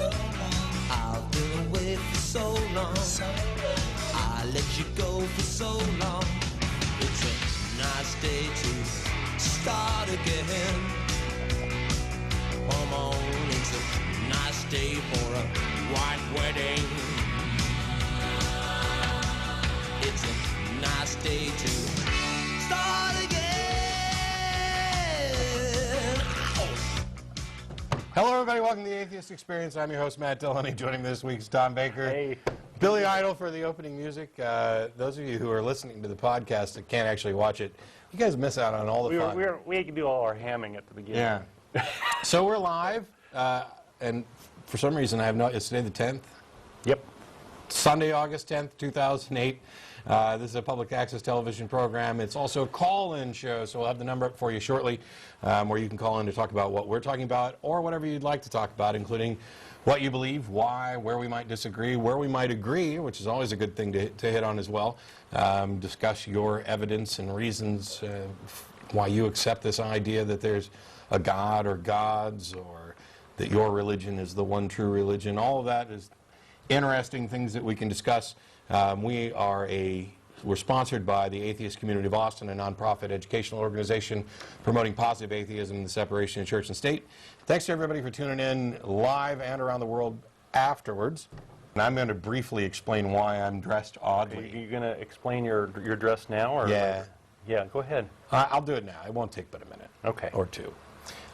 I've been away for so long. I let you go for so long. It's a nice day to start again. Come on, it's a nice day for a white wedding. It's a nice day to start again. Hello, everybody. Welcome to the Atheist Experience. I'm your host, Matt Dillon. Joining me this week is Don Baker. Hey. Billy Idol for the opening music. Those of you who are listening to the podcast that can't actually watch it, you guys miss out on all the fun. We can do all our hamming at the beginning. Yeah. So we're live, and for some reason I have not. It's today the 10th. Yep. Sunday, August 10th, 2008. This is a public access television program. It's also a call-in show, so we'll have the number up for you shortly, where you can call in to talk about what we're talking about or whatever you'd like to talk about, including what you believe, why, where we might disagree, where we might agree, which is always a good thing to hit on as well. Discuss your evidence and reasons why you accept this idea that there's a God or gods, or that your religion is the one true religion. All of that is interesting things that we can discuss. We're sponsored by the Atheist Community of Austin, a nonprofit educational organization promoting positive atheism and the separation of church and state. Thanks to everybody for tuning in live and around the world afterwards. And I'm going to briefly explain why I'm dressed oddly. Are you going to explain your dress now? Or Yeah. Yeah, go ahead. I'll do it now. It won't take but a minute. Okay. Or two.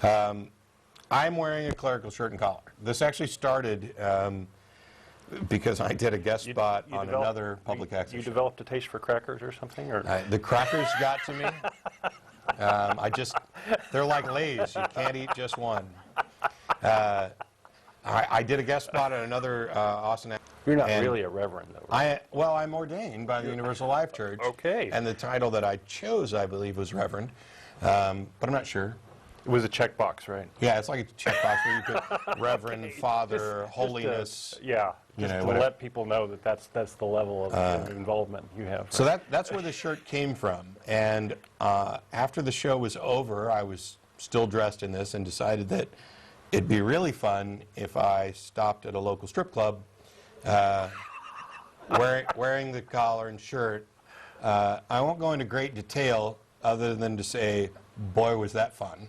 I'm wearing a clerical shirt and collar. This actually started because I did a guest spot on another public access show. You developed a taste for crackers or something? Or? The crackers got to me. They're like Lay's. You can't eat just one. I did a guest spot at another Austin. You're not really a reverend, though, right? Well, I'm ordained by the Universal Life Church. Okay. And the title that I chose, I believe, was Reverend. But I'm not sure. It was a checkbox, right? Yeah, it's like a checkbox where you put Reverend, Father, Holiness. To let people know that that's the level of involvement you have. Right? So that's where the shirt came from. And after the show was over, I was still dressed in this and decided that it'd be really fun if I stopped at a local strip club wearing the collar and shirt. I won't go into great detail other than to say, boy, was that fun.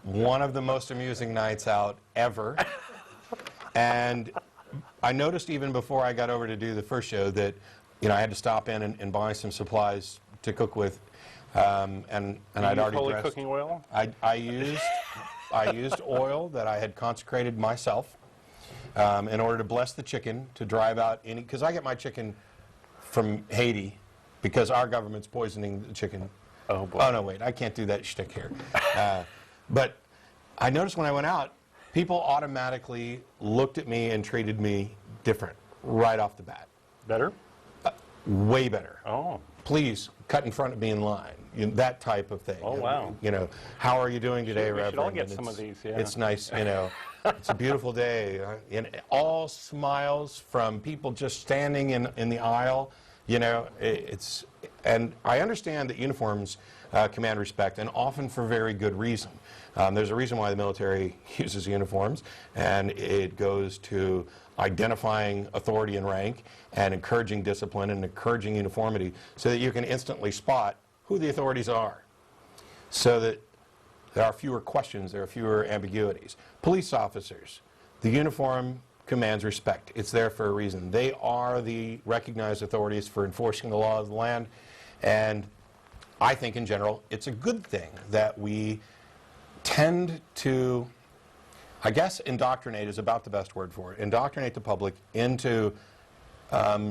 One of the most amusing nights out ever. And I noticed even before I got over to do the first show that, I had to stop in and buy some supplies to cook with. And I'd already holy dressed. Cooking oil? I used oil that I had consecrated myself in order to bless the chicken, to drive out any, because I get my chicken from Haiti because our government's poisoning the chicken. Oh, boy. Oh, no, wait, I can't do that shtick here. But I noticed when I went out, people automatically looked at me and treated me different right off the bat. Better? Way better. Oh. Please cut in front of me in line. That type of thing. Oh, wow. How are you doing today, Reverend? We should all get some of these, yeah. It's nice, it's a beautiful day. And all smiles from people just standing in the aisle. And I understand that uniforms command respect, and often for very good reason. There's a reason why the military uses uniforms, and it goes to identifying authority and rank and encouraging discipline and encouraging uniformity so that you can instantly spot who the authorities are, so that there are fewer questions, there are fewer ambiguities. Police officers, the uniform commands respect. It's there for a reason. They are the recognized authorities for enforcing the law of the land, and I think in general it's a good thing that we tend to, I guess indoctrinate is about the best word for it, indoctrinate the public into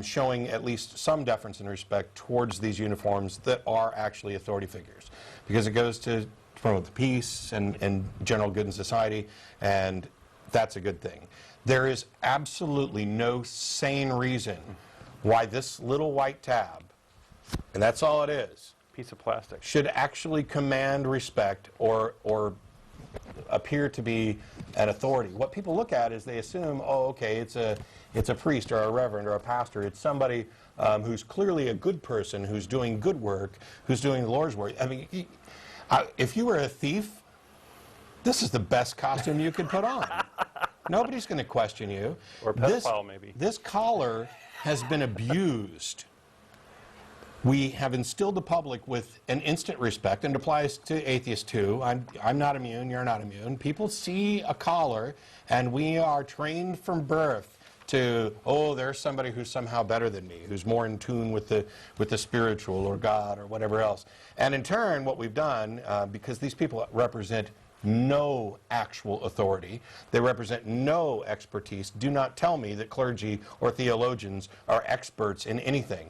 showing at least some deference and respect towards these uniforms that are actually authority figures, because it goes to promote the peace and general good in society, and that's a good thing. There is absolutely no sane reason why this little white tab, and that's all it is, piece of plastic, should actually command respect or appear to be an authority. What people look at is they assume, oh, okay, it's a priest or a reverend or a pastor. It's somebody who's clearly a good person, who's doing good work, who's doing the Lord's work. I mean, if you were a thief, this is the best costume you could put on. Nobody's going to question you. Or a pedophile, maybe. This collar has been abused. We have instilled the public with an instant respect, and it applies to atheists too. I'm not immune, you're not immune. People see a collar, and we are trained from birth to, oh, there's somebody who's somehow better than me, who's more in tune with the spiritual or God or whatever else. And in turn, what we've done, because these people represent no actual authority, they represent no expertise. Do not tell me that clergy or theologians are experts in anything.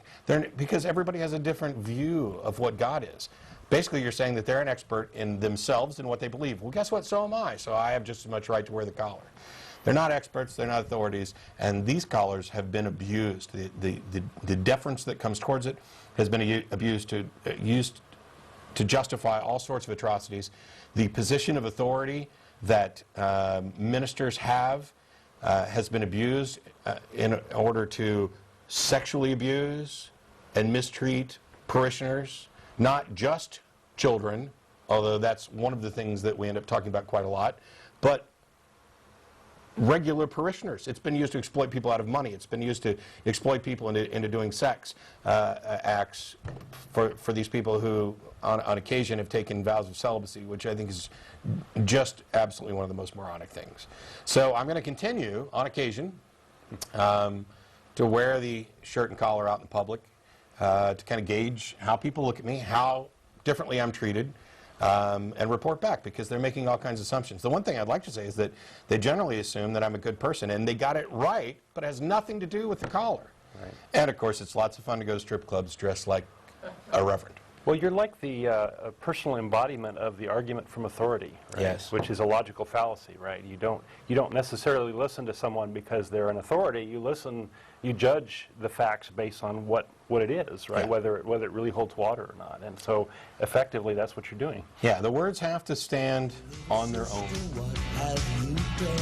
Because everybody has a different view of what God is. Basically, you're saying that they're an expert in themselves and what they believe. Well, guess what? So am I. So I have just as much right to wear the collar. They're not experts, they're not authorities, and these collars have been abused. The deference that comes towards it has been abused used to justify all sorts of atrocities. The position of authority that ministers have has been abused in order to sexually abuse and mistreat parishioners, not just children, although that's one of the things that we end up talking about quite a lot, but regular parishioners. It's been used to exploit people out of money. It's been used to exploit people into doing sex acts for these people who, on occasion, have taken vows of celibacy, which I think is just absolutely one of the most moronic things. So I'm going to continue, on occasion, to wear the shirt and collar out in public, to kind of gauge how people look at me, how differently I'm treated, and report back, because they're making all kinds of assumptions. The one thing I'd like to say is that they generally assume that I'm a good person, and they got it right, but it has nothing to do with the collar. Right. And of course, it's lots of fun to go to strip clubs dressed like a reverend. Well, you're like the personal embodiment of the argument from authority, right? Yes. Which is a logical fallacy, right? You don't necessarily listen to someone because they're an authority. You judge the facts based on what it is, right? Yeah. Whether it really holds water or not. And so, effectively, that's what you're doing. Yeah, the words have to stand on their own. What have you done?